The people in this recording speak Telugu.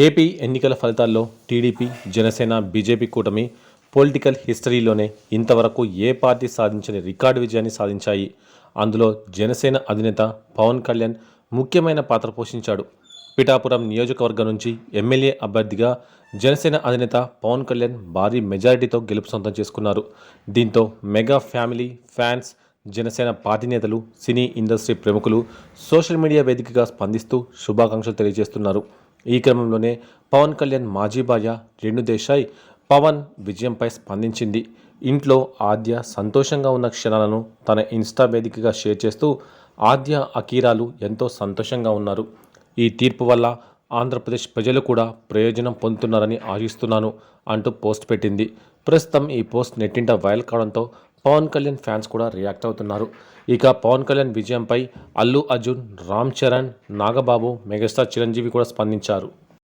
ఏపీ ఎన్నికల ఫలితాల్లో టీడీపీ, జనసేన, బీజేపీ కూటమి పొలిటికల్ హిస్టరీలోనే ఇంతవరకు ఏ పార్టీ సాధించని రికార్డు విజయాన్ని సాధించాయి. అందులో జనసేన అధినేత పవన్ కళ్యాణ్ ముఖ్యమైన పాత్ర పోషించాడు. పిఠాపురం నియోజకవర్గం నుంచి ఎమ్మెల్యే అభ్యర్థిగా జనసేన అధినేత పవన్ కళ్యాణ్ భారీ మెజారిటీతో గెలుపు సొంతం చేసుకున్నారు. దీంతో mega family, fans, Janasena party నేతలు, సినీ ఇండస్ట్రీ ప్రముఖులు సోషల్ మీడియా వేదికగా స్పందిస్తూ శుభాకాంక్షలు తెలియజేస్తున్నారు. ఈ క్రమంలోనే పవన్ కళ్యాణ్ మాజీ భార్య రేణుదేశాయ్ పవన్ విజయంపై స్పందించింది. ఇంట్లో ఆద్య సంతోషంగా ఉన్న క్షణాలను తన ఇన్స్టా వేదికగా షేర్ చేస్తూ ఆద్య, అకీరాలు ఎంతో సంతోషంగా ఉన్నారు. ఈ తీర్పు వల్ల ఆంధ్రప్రదేశ్ ప్రజలు కూడా ప్రయోజనం పొందుతున్నారని ఆశిస్తున్నాను అంటూ పోస్ట్ పెట్టింది. ప్రస్తుతం ఈ పోస్ట్ నెట్టింట వైరల్ కావడంతో పవన్ కళ్యాణ్ ఫ్యాన్స్ కూడా రియాక్ట్ అవుతున్నారు. ఇక పవన్ కళ్యాణ్ విజయంపై అల్లు అర్జున్, రామ్ చరణ్, నాగబాబు, మెగాస్టార్ చిరంజీవి కూడా స్పందించారు.